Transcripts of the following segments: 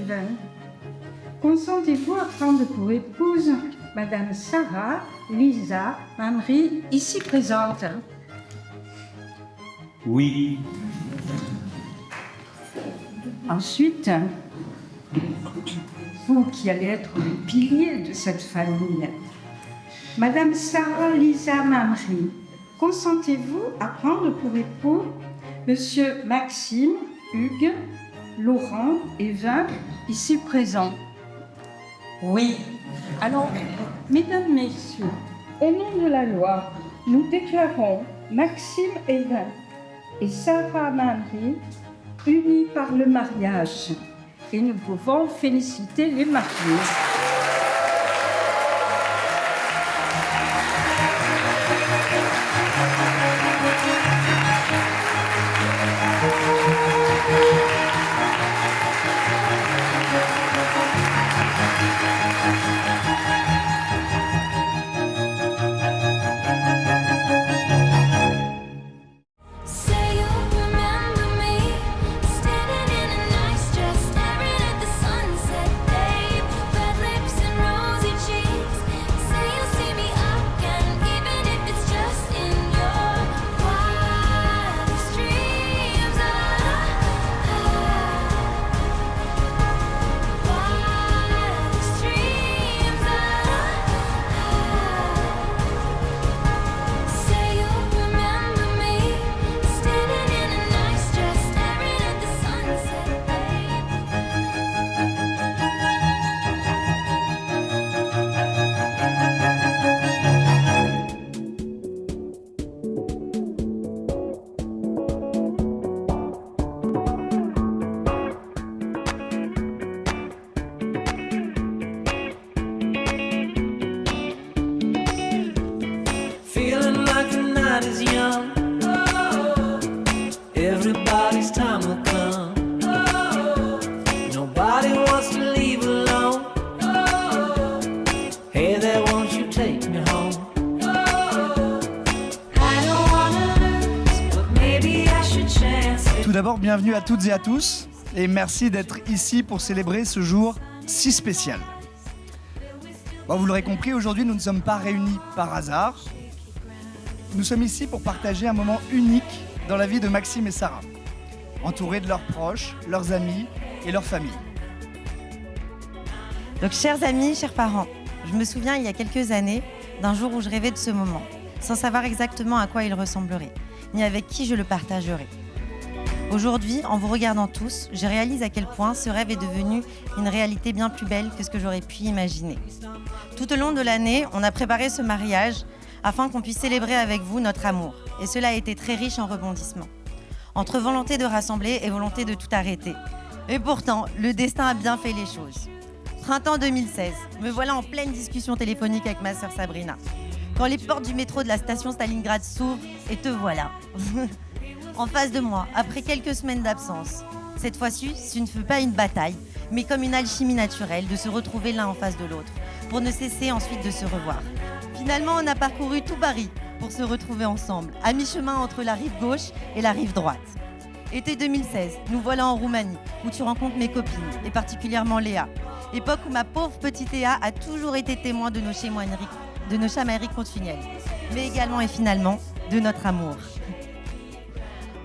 Even. Consentez-vous à prendre pour épouse Madame Sarah Lisa Mamry, ici présente? Oui. Ensuite, vous qui allez être le pilier de cette famille, Madame Sarah Lisa Mamry, consentez-vous à prendre pour époux Monsieur Maxime, Hugues, Laurent et Vin, ici présents? Oui. Alors, mesdames, messieurs, au nom de la loi, nous déclarons Maxime Evin et Sarah Mamry unis par le mariage et nous pouvons féliciter les mariés. Feeling like the night is young. Everybody's time will come. Nobody wants to leave alone. Hey there, won't you take me home? I don't wanna lose, but maybe I should chance it. Tout d'abord, bienvenue à toutes et à tous et merci d'être ici pour célébrer ce jour si spécial. Bon, vous l'aurez compris, aujourd'hui nous ne sommes pas réunis par hasard. Nous sommes ici pour partager un moment unique dans la vie de Maxime et Sarah, entourés de leurs proches, leurs amis et leurs familles. Donc, chers amis, chers parents, je me souviens il y a quelques années d'un jour où je rêvais de ce moment, sans savoir exactement à quoi il ressemblerait, ni avec qui je le partagerais. Aujourd'hui, en vous regardant tous, je réalise à quel point ce rêve est devenu une réalité bien plus belle que ce que j'aurais pu imaginer. Tout au long de l'année, on a préparé ce mariage afin qu'on puisse célébrer avec vous notre amour. Et cela a été très riche en rebondissements. Entre volonté de rassembler et volonté de tout arrêter. Et pourtant, le destin a bien fait les choses. Printemps 2016, me voilà en pleine discussion téléphonique avec ma sœur Sabrina. Quand les portes du métro de la station Stalingrad s'ouvrent, et te voilà. En face de moi, après quelques semaines d'absence. Cette fois-ci, ce ne fut pas une bataille, mais comme une alchimie naturelle de se retrouver l'un en face de l'autre, pour ne cesser ensuite de se revoir. Finalement, on a parcouru tout Paris pour se retrouver ensemble, à mi-chemin entre la rive gauche et la rive droite. Été 2016, nous voilà en Roumanie, où tu rencontres mes copines, et particulièrement Léa. Époque où ma pauvre petite Léa a toujours été témoin de nos chamailleries continuelles, mais également et finalement de notre amour.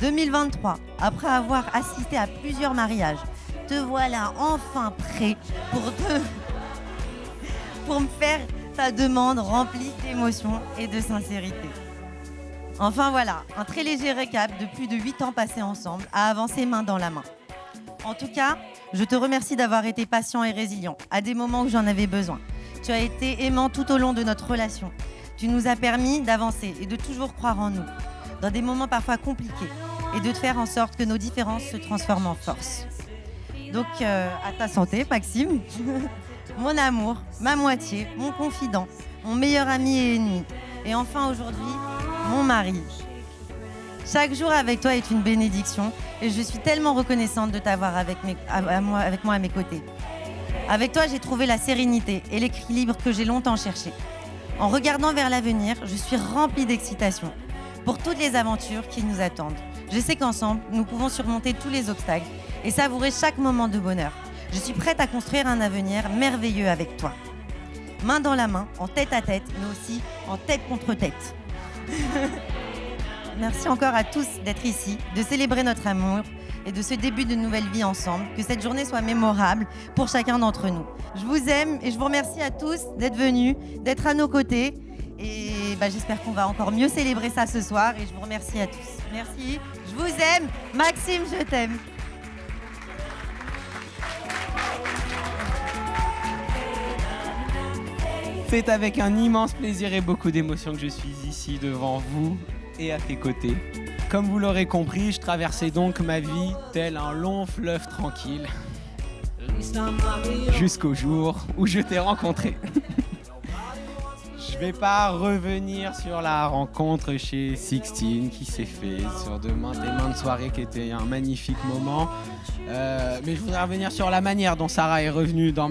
2023, après avoir assisté à plusieurs mariages, te voilà enfin prêt pour me faire ta demande remplie d'émotion et de sincérité. Enfin voilà, un très léger récap de plus de 8 ans passés ensemble à avancer main dans la main. En tout cas, je te remercie d'avoir été patient et résilient à des moments où j'en avais besoin. Tu as été aimant tout au long de notre relation. Tu nous as permis d'avancer et de toujours croire en nous, dans des moments parfois compliqués, et de faire en sorte que nos différences se transforment en force. Donc, à ta santé, Maxime. Mon amour, ma moitié, mon confident, mon meilleur ami et ennemi. Et enfin aujourd'hui, mon mari. Chaque jour avec toi est une bénédiction et je suis tellement reconnaissante de t'avoir avec moi à mes côtés. Avec toi, j'ai trouvé la sérénité et l'équilibre que j'ai longtemps cherché. En regardant vers l'avenir, je suis remplie d'excitation pour toutes les aventures qui nous attendent. Je sais qu'ensemble, nous pouvons surmonter tous les obstacles et savourer chaque moment de bonheur. Je suis prête à construire un avenir merveilleux avec toi. Main dans la main, en tête à tête, mais aussi en tête contre tête. Merci encore à tous d'être ici, de célébrer notre amour et de ce début de nouvelle vie ensemble. Que cette journée soit mémorable pour chacun d'entre nous. Je vous aime et je vous remercie à tous d'être venus, d'être à nos côtés. Et j'espère qu'on va encore mieux célébrer ça ce soir. Et je vous remercie à tous. Merci, je vous aime. Maxime, je t'aime. C'est avec un immense plaisir et beaucoup d'émotion que je suis ici devant vous et à tes côtés. Comme vous l'aurez compris, je traversais donc ma vie tel un long fleuve tranquille jusqu'au jour où je t'ai rencontré. Je vais pas revenir sur la rencontre chez Sixteen qui s'est faite sur de maintes et maintes soirées qui étaient un magnifique moment. Mais je voudrais revenir sur la manière dont Sarah est revenue dont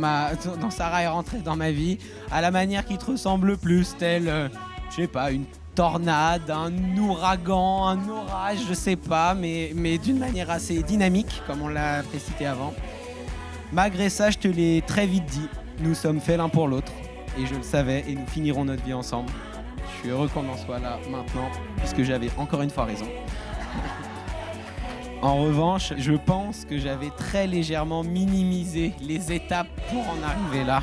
Sarah est rentrée dans ma vie, à la manière qui te ressemble le plus, telle, je sais pas, une tornade, un ouragan, un orage, je sais pas, mais d'une manière assez dynamique, comme on l'a précité avant. Malgré ça, je te l'ai très vite dit, nous sommes faits l'un pour l'autre, et je le savais, et nous finirons notre vie ensemble. Je suis heureux qu'on en soit là maintenant, puisque j'avais encore une fois raison. En revanche, je pense que j'avais très légèrement minimisé les étapes pour en arriver là.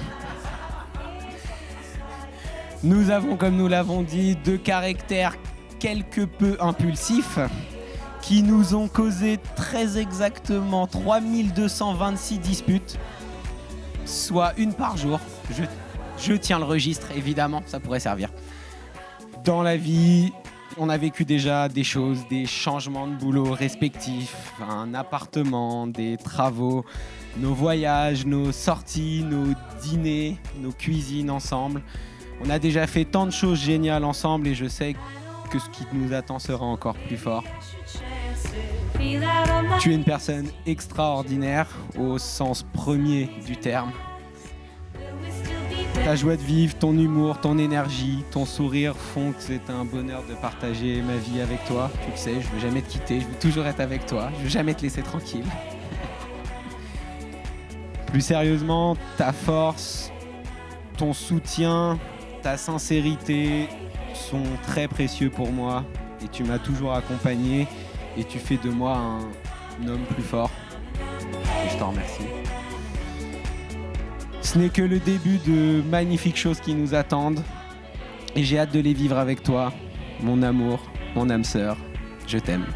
Nous avons, comme nous l'avons dit, deux caractères quelque peu impulsifs qui nous ont causé très exactement 3226 disputes, soit une par jour. Je tiens le registre, évidemment, ça pourrait servir. Dans la vie, on a vécu déjà des choses, des changements de boulot respectifs, un appartement, des travaux, nos voyages, nos sorties, nos dîners, nos cuisines ensemble. On a déjà fait tant de choses géniales ensemble et je sais que ce qui nous attend sera encore plus fort. Tu es une personne extraordinaire au sens premier du terme. Ta joie de vivre, ton humour, ton énergie, ton sourire font que c'est un bonheur de partager ma vie avec toi. Tu le sais, je ne veux jamais te quitter, je veux toujours être avec toi, je ne veux jamais te laisser tranquille. Plus sérieusement, ta force, ton soutien, ta sincérité sont très précieux pour moi et tu m'as toujours accompagné et tu fais de moi un homme plus fort. Et je t'en remercie. Ce n'est que le début de magnifiques choses qui nous attendent et j'ai hâte de les vivre avec toi, mon amour, mon âme sœur. Je t'aime.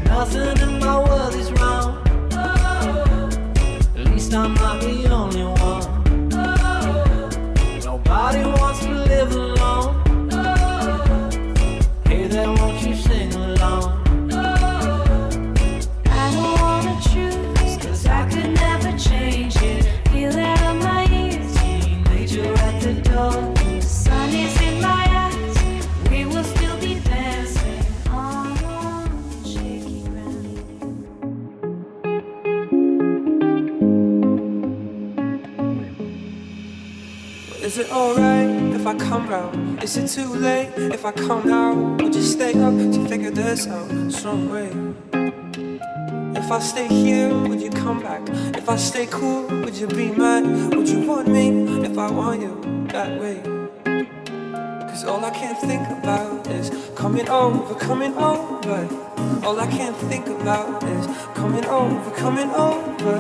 Nothing in my world is wrong. At least I'm not the only one. Nobody wants to live alone. Hey there, won't you sing along? I don't wanna choose, 'cause I could never change it. Feel that on my ears, nature at the door. The sun is in my eyes, we will still be dancing on shaky ground. Is it alright if I come round? Is it too late if I come now? Would you stay up to figure this out some way? If I stay here, would you come back? If I stay cool, would you be mad? Would you want me if I want you that way? 'Cause all I can think about is coming over, coming over. All I can think about is coming over, coming over.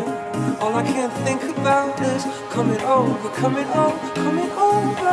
All I can think about is coming over, coming over, coming over.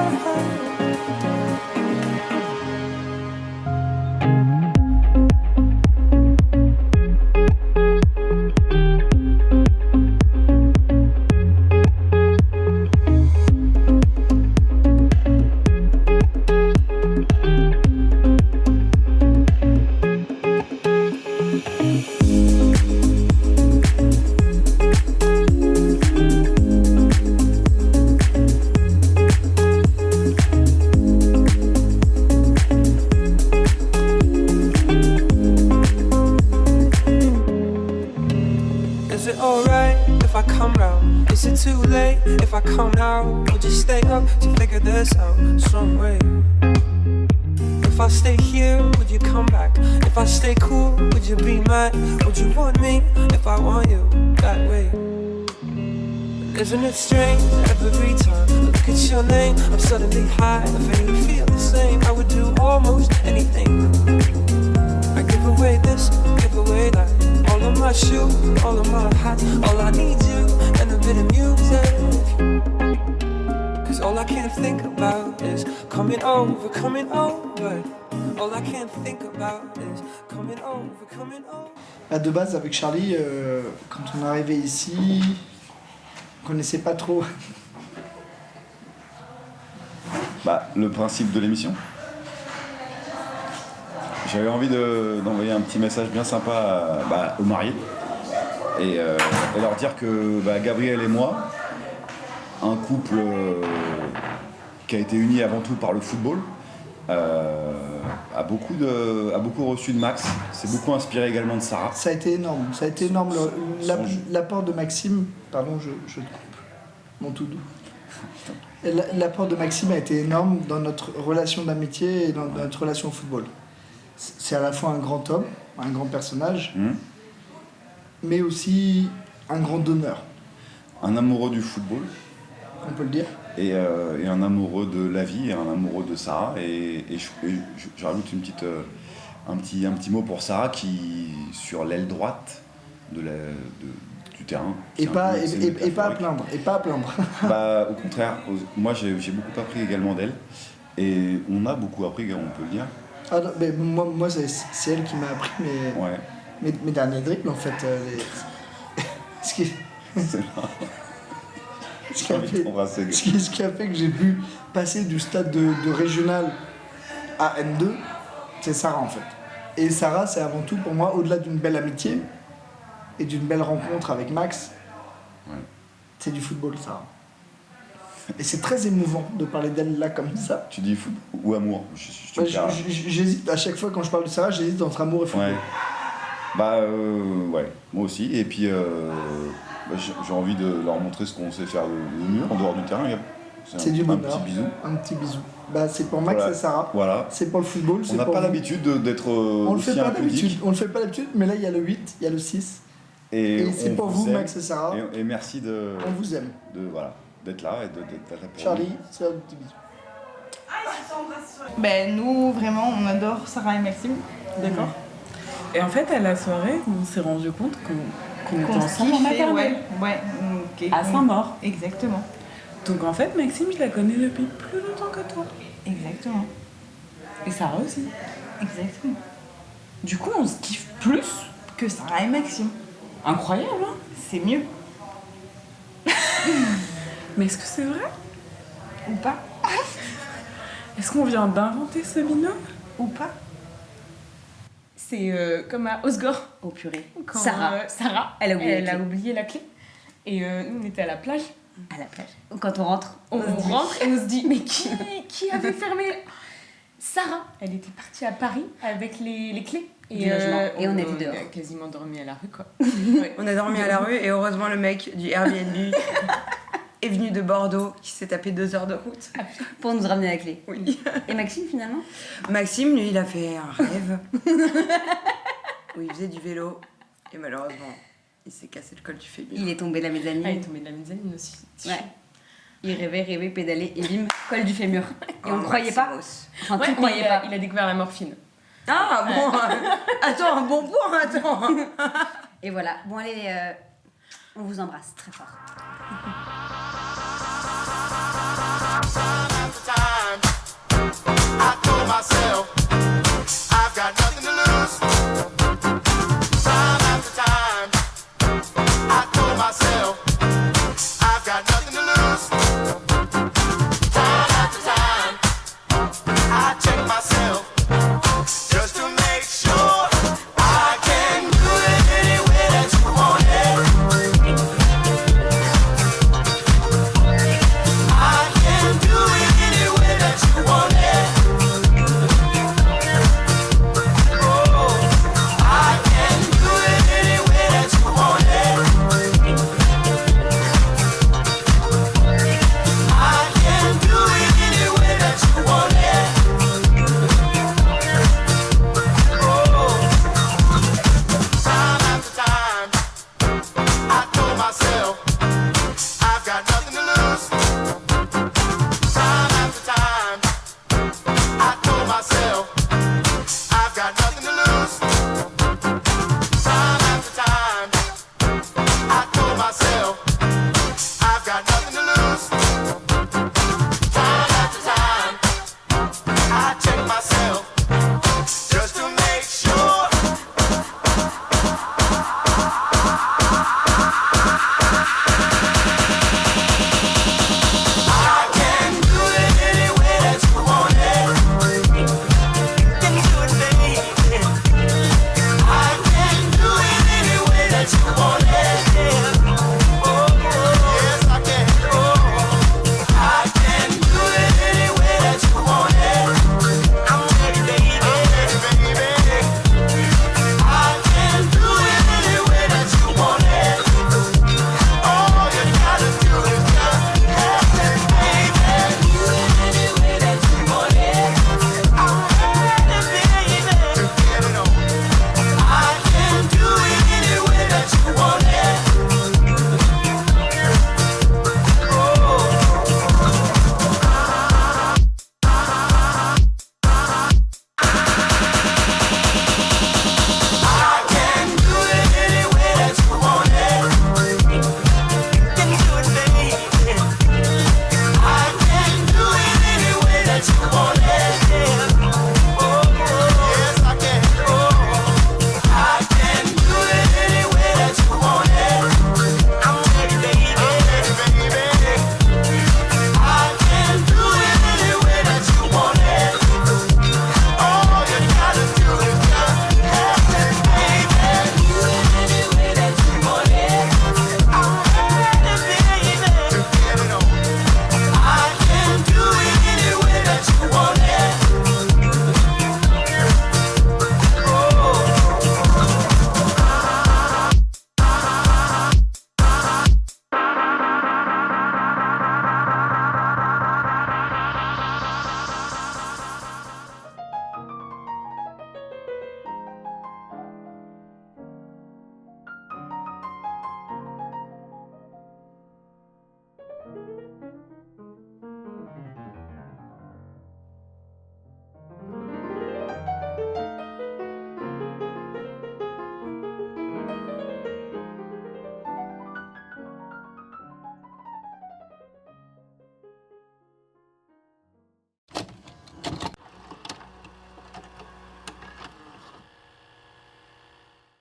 Is it too late if I come now? Would you stay up to figure this out some way? If I stay here, would you come back? If I stay cool, would you be mad? Would you want me if I want you that way? Isn't it strange? Every time I look at your name, I'm suddenly high. If you feel the same, I would do almost anything. I give away this, give away that. All of my shoes, all of my hats. All I need you and a bit of music. Cause all I can think about is coming over, coming over. All I can think about is coming over, coming over. Bah, de base, avec Charlie, quand on est arrivé ici, on connaissait pas trop. Bah, le principe de l'émission. J'avais envie d'envoyer un petit message bien sympa aux mariés et leur dire que Gabriel et moi, un couple qui a été uni avant tout par le football, a beaucoup reçu de Max, s'est beaucoup inspiré également de Sarah. Ça a été énorme, l'apport de Maxime, pardon, je te coupe, mon tout doux. L'apport de Maxime a été énorme dans notre relation d'amitié et dans notre relation au football. C'est à la fois un grand homme, un grand personnage, mais aussi un grand donneur. Un amoureux du football. On peut le dire. Et un amoureux de la vie, et un amoureux de Sarah. Et je rajoute un petit mot pour Sarah qui, sur l'aile droite du terrain. Et pas à plaindre. Bah, au contraire, moi j'ai beaucoup appris également d'elle. Et on a beaucoup appris, on peut le dire. Ah non, mais moi c'est elle qui m'a appris mes derniers dribbles en fait. Ce qui a fait que j'ai pu passer du stade de régional à N2, c'est Sarah en fait. Et Sarah, c'est avant tout pour moi, au-delà d'une belle amitié et d'une belle rencontre avec Max, c'est du football, Sarah. Et c'est très émouvant de parler d'elle là comme ça. Tu dis football ou amour? J'hésite, à chaque fois quand je parle de Sarah, j'hésite entre amour et football. Ouais, moi aussi. Et puis j'ai envie de leur montrer ce qu'on sait faire de mieux en dehors du terrain. C'est du bonheur. Un petit bisou. Un petit bisou. C'est pour Max et Sarah. Voilà. C'est pour le football. On n'a pas l'habitude d'être aussi impudique. On le fait pas d'habitude, mais là il y a le 8, il y a le 6. Et c'est pour vous, Max et Sarah. Et merci de. On vous aime. D'être là et d'être là pour Charlie, c'est un petit bisou. Nous, vraiment, on adore Sarah et Maxime, d'accord. Et en fait, à la soirée, on s'est rendu compte qu'on était ensemble en maternelle. À Saint-Maur. Exactement. Donc en fait, Maxime, je la connais depuis plus longtemps que toi. Exactement. Et Sarah aussi. Exactement. Du coup, on se kiffe plus que Sarah et Maxime. Incroyable, hein? C'est mieux. Mais est-ce que c'est vrai? Ou pas? Est-ce qu'on vient d'inventer ce binôme? Ou pas? C'est comme à Osgore. Oh purée. Quand, Sarah, elle a oublié la clé. Et nous, on était à la plage. À la plage. Quand on rentre, on rentre et on se dit, mais qui avait fermé? Sarah. Elle était partie à Paris avec les clés. Du logement. Et on était dehors. On a quasiment dormi à la rue, quoi. Ouais. On a dormi à la rue et heureusement le mec du Airbnb est venu de Bordeaux, qui s'est tapé 2 heures de route. Pour nous ramener la clé. Oui. Et Maxime, finalement? Maxime, lui, il a fait un rêve où il faisait du vélo et malheureusement, il s'est cassé le col du fémur. Il est tombé de la mezzanine. Il est tombé de la mezzanine aussi. Ouais. Il rêvait, pédalait et bim, col du fémur. Et on ne croyait pas. Enfin, tu ne croyais pas. Il a découvert la morphine. Ah bon, attends, un bon point, attends. Et voilà. Bon, allez, on vous embrasse très fort.